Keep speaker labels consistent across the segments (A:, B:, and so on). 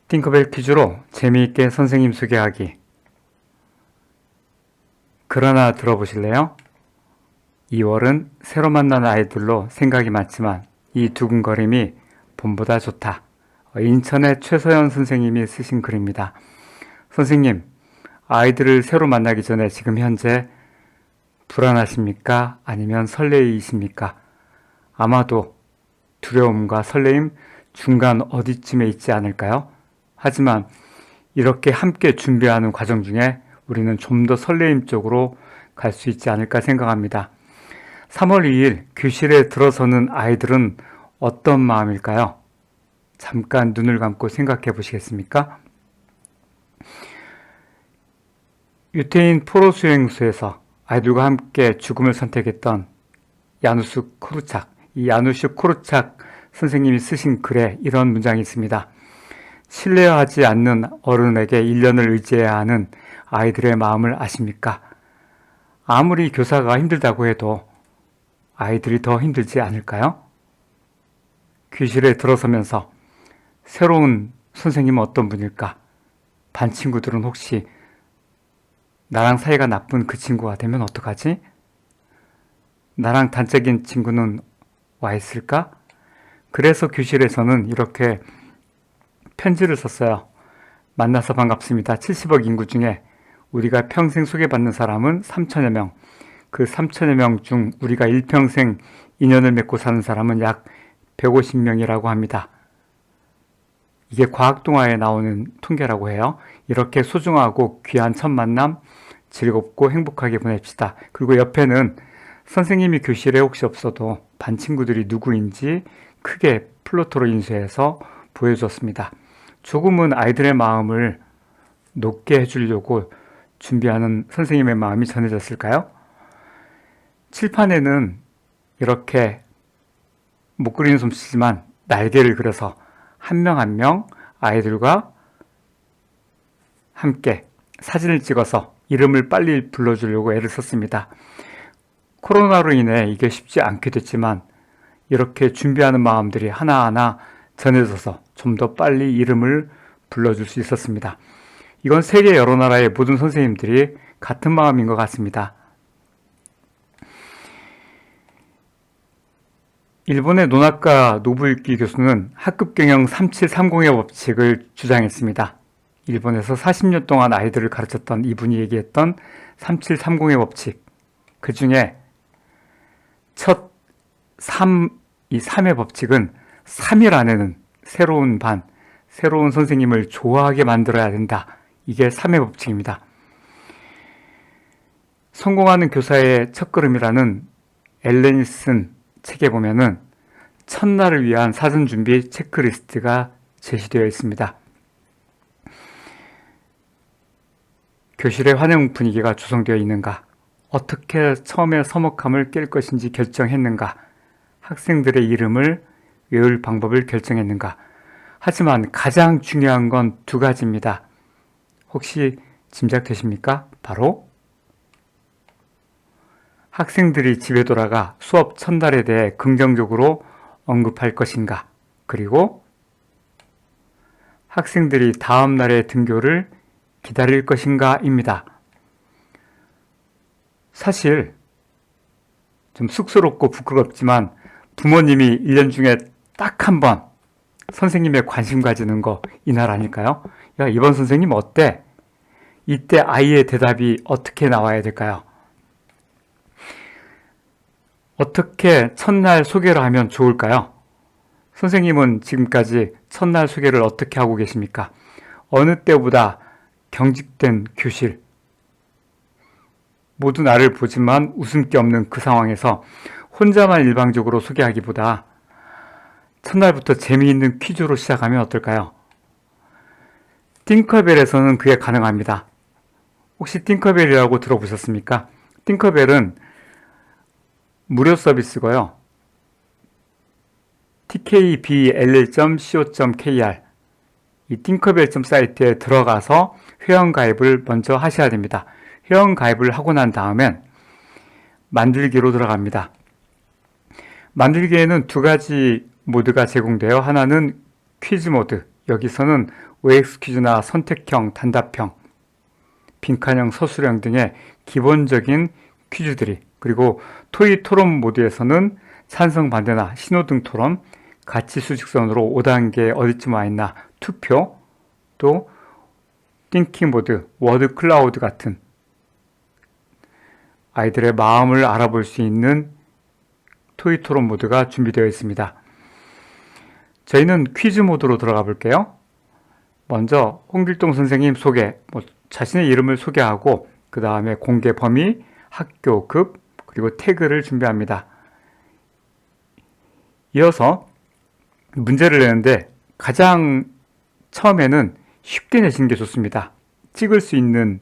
A: 팅커벨 퀴즈로 재미있게 선생님 소개하기. 글 하나 들어보실래요? 2월은 새로 만난 아이들로 생각이 많지만 이 두근거림이 봄보다 좋다. 인천의 최서연 선생님이 쓰신 글입니다. 선생님, 아이들을 새로 만나기 전에 지금 현재 불안하십니까? 아니면 설레이십니까? 아마도 두려움과 설레임 중간 어디쯤에 있지 않을까요? 하지만 이렇게 함께 준비하는 과정 중에 우리는 좀 더 설레임 쪽으로 갈 수 있지 않을까 생각합니다. 3월 2일 교실에 들어서는 아이들은 어떤 마음일까요? 잠깐 눈을 감고 생각해 보시겠습니까? 유태인 포로 수행소에서 아이들과 함께 죽음을 선택했던 야누스 코르착, 이 야누스 코르착 선생님이 쓰신 글에 이런 문장이 있습니다. 신뢰하지 않는 어른에게 1년을 의지해야 하는 아이들의 마음을 아십니까? 아무리 교사가 힘들다고 해도 아이들이 더 힘들지 않을까요? 교실에 들어서면서 새로운 선생님은 어떤 분일까? 반 친구들은 혹시 나랑 사이가 나쁜 그 친구가 되면 어떡하지? 나랑 단짝인 친구는 와 있을까? 그래서 교실에서는 이렇게 편지를 썼어요. 만나서 반갑습니다. 70억 인구 중에 우리가 평생 소개받는 사람은 3천여 명. 그 3천여 명 중 우리가 일평생 인연을 맺고 사는 사람은 약 150명이라고 합니다. 이게 과학동화에 나오는 통계라고 해요. 이렇게 소중하고 귀한 첫 만남 즐겁고 행복하게 보냅시다. 그리고 옆에는 선생님이 교실에 혹시 없어도 반 친구들이 누구인지 크게 플로터로 인쇄해서 보여줬습니다. 조금은 아이들의 마음을 높게 해주려고 준비하는 선생님의 마음이 전해졌을까요? 칠판에는 이렇게 못 그리는 솜씨지만 날개를 그려서 한 명 한 명 아이들과 함께 사진을 찍어서 이름을 빨리 불러주려고 애를 썼습니다. 코로나로 인해 이게 쉽지 않게 됐지만 이렇게 준비하는 마음들이 하나하나 전해져서 좀 더 빨리 이름을 불러줄 수 있었습니다. 이건 세계 여러 나라의 모든 선생님들이 같은 마음인 것 같습니다. 일본의 논학과 노부유키 교수는 학급경영 3730의 법칙을 주장했습니다. 일본에서 40년 동안 아이들을 가르쳤던 이분이 얘기했던 3730의 법칙, 그 중에 첫 3의 법칙은 3일 안에는 새로운 반, 새로운 선생님을 좋아하게 만들어야 된다. 이게 3의 법칙입니다. 성공하는 교사의 첫걸음이라는 엘레니슨 책에 보면은 첫날을 위한 사전 준비 체크리스트가 제시되어 있습니다. 교실의 환영 분위기가 조성되어 있는가? 어떻게 처음에 서먹함을 깰 것인지 결정했는가? 학생들의 이름을 외울 방법을 결정했는가? 하지만 가장 중요한 건 두 가지입니다. 혹시 짐작되십니까? 바로 학생들이 집에 돌아가 수업 첫날에 대해 긍정적으로 언급할 것인가? 그리고 학생들이 다음 날의 등교를 기다릴 것인가? 입니다. 사실 좀 쑥스럽고 부끄럽지만 부모님이 1년 중에 딱 한 번 선생님에 관심 가지는 거 이날 아닐까요? 야, 이번 선생님 어때? 이때 아이의 대답이 어떻게 나와야 될까요? 어떻게 첫날 소개를 하면 좋을까요? 선생님은 지금까지 첫날 소개를 어떻게 하고 계십니까? 어느 때보다 경직된 교실, 모두 나를 보지만 웃음기 없는 그 상황에서 혼자만 일방적으로 소개하기보다 첫날부터 재미있는 퀴즈로 시작하면 어떨까요? 팅커벨에서는 그게 가능합니다. 혹시 팅커벨이라고 들어보셨습니까? 팅커벨은 무료 서비스고요. tkbll.co.kr 이 팅커벨 사이트에 들어가서 회원가입을 먼저 하셔야 됩니다. 회원가입을 하고 난 다음엔 만들기로 들어갑니다. 만들기에는 두 가지 모드가 제공되어 하나는 퀴즈 모드, 여기서는 OX 퀴즈나 선택형, 단답형, 빈칸형, 서술형 등의 기본적인 퀴즈들이, 그리고 토익 토론 모드에서는 찬성, 반대나 신호등 토론, 가치 수직선으로 5단계 어디쯤 와 있나 투표, 또 띵킹 보드, 워드 클라우드 같은 아이들의 마음을 알아볼 수 있는 토익 토론 모드가 준비되어 있습니다. 저희는 퀴즈 모드로 들어가 볼게요. 먼저 홍길동 선생님 소개, 자신의 이름을 소개하고 그 다음에 공개 범위, 학교, 급, 그리고 태그를 준비합니다. 이어서 문제를 내는데 가장 처음에는 쉽게 내시는 게 좋습니다. 찍을 수 있는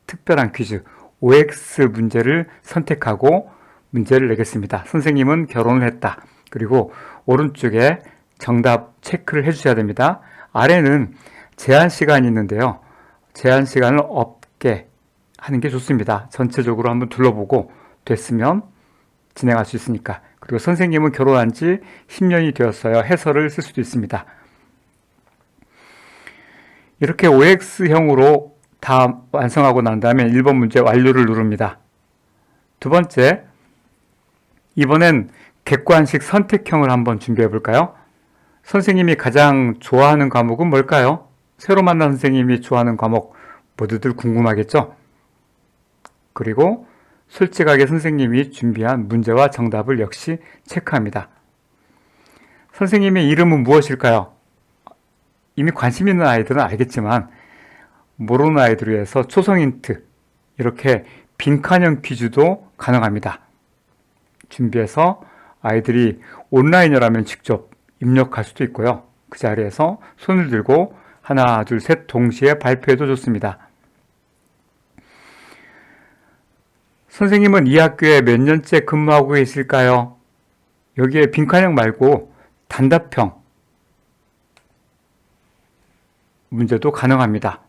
A: 특별한 퀴즈, OX 문제를 선택하고 문제를 내겠습니다. 선생님은 결혼을 했다. 그리고 오른쪽에 정답 체크를 해주셔야 됩니다. 아래는 제한 시간이 있는데요. 제한 시간을 없게 하는 게 좋습니다. 전체적으로 한번 둘러보고 됐으면 진행할 수 있으니까. 그리고 선생님은 결혼한 지 10년이 되었어요. 해설을 쓸 수도 있습니다. 이렇게 OX형으로 다 완성하고 난 다음에 1번 문제 완료를 누릅니다. 두 번째, 이번엔 객관식 선택형을 한번 준비해 볼까요? 선생님이 가장 좋아하는 과목은 뭘까요? 새로 만난 선생님이 좋아하는 과목 모두들 궁금하겠죠? 그리고 솔직하게 선생님이 준비한 문제와 정답을 역시 체크합니다. 선생님의 이름은 무엇일까요? 이미 관심 있는 아이들은 알겠지만 모르는 아이들을 위해서 초성 힌트, 이렇게 빈칸형 퀴즈도 가능합니다. 준비해서 아이들이 온라인이라면 직접 입력할 수도 있고요. 그 자리에서 손을 들고 하나, 둘, 셋 동시에 발표해도 좋습니다. 선생님은 이 학교에 몇 년째 근무하고 계실까요? 여기에 빈칸형 말고 단답형 문제도 가능합니다.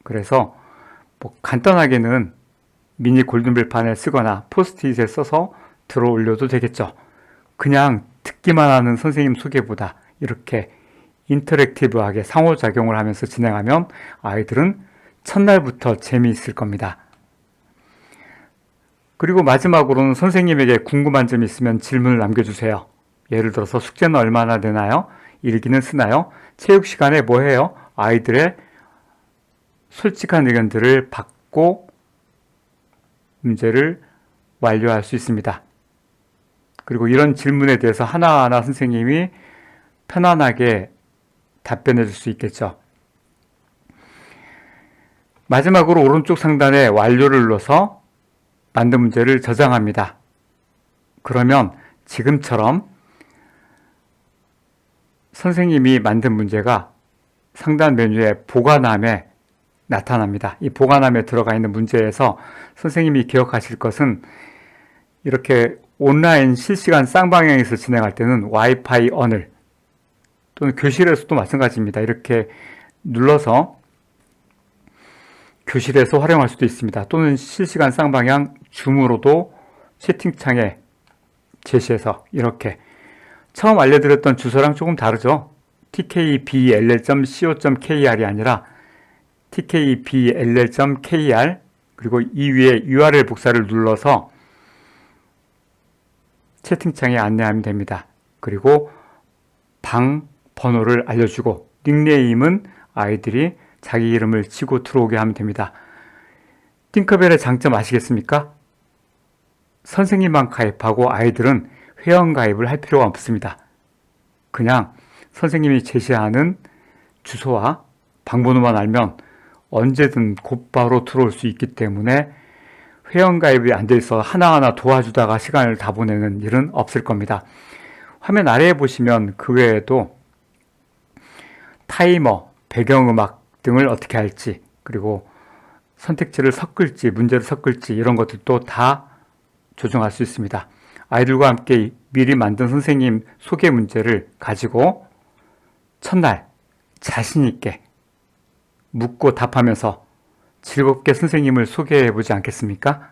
A: 그래서 간단하게는 미니 골든벨판에 쓰거나 포스트잇에 써서 들어 올려도 되겠죠. 그냥 듣기만 하는 선생님 소개보다 이렇게 인터랙티브하게 상호작용을 하면서 진행하면 아이들은 첫날부터 재미있을 겁니다. 그리고 마지막으로는 선생님에게 궁금한 점이 있으면 질문을 남겨주세요. 예를 들어서 숙제는 얼마나 되나요? 일기는 쓰나요? 체육 시간에 뭐 해요? 아이들의 솔직한 의견들을 받고 문제를 완료할 수 있습니다. 그리고 이런 질문에 대해서 하나하나 선생님이 편안하게 답변해 줄 수 있겠죠. 마지막으로 오른쪽 상단에 완료를 눌러서 만든 문제를 저장합니다. 그러면 지금처럼 선생님이 만든 문제가 상단 메뉴의 보관함에 나타납니다. 이 보관함에 들어가 있는 문제에서 선생님이 기억하실 것은 이렇게 온라인 실시간 쌍방향에서 진행할 때는 와이파이 언을, 또는 교실에서도 마찬가지입니다. 이렇게 눌러서 교실에서 활용할 수도 있습니다. 또는 실시간 쌍방향 줌으로도 채팅창에 제시해서 이렇게 처음 알려드렸던 주소랑 조금 다르죠. tkbll.co.kr이 아니라 tkbll.kr, 그리고 이 위에 URL 복사를 눌러서 채팅창에 안내하면 됩니다. 그리고 방 번호를 알려주고 닉네임은 아이들이 자기 이름을 치고 들어오게 하면 됩니다. 팅커벨의 장점 아시겠습니까? 선생님만 가입하고 아이들은 회원가입을 할 필요가 없습니다. 그냥 선생님이 제시하는 주소와 방번호만 알면 언제든 곧바로 들어올 수 있기 때문에 회원가입이 안 돼 있어 하나하나 도와주다가 시간을 다 보내는 일은 없을 겁니다. 화면 아래에 보시면 그 외에도 타이머, 배경음악 등을 어떻게 할지, 그리고 선택지를 섞을지, 문제를 섞을지 이런 것들도 다 조정할 수 있습니다. 아이들과 함께 미리 만든 선생님 소개 문제를 가지고 첫날 자신 있게 묻고 답하면서 즐겁게 선생님을 소개해 보지 않겠습니까?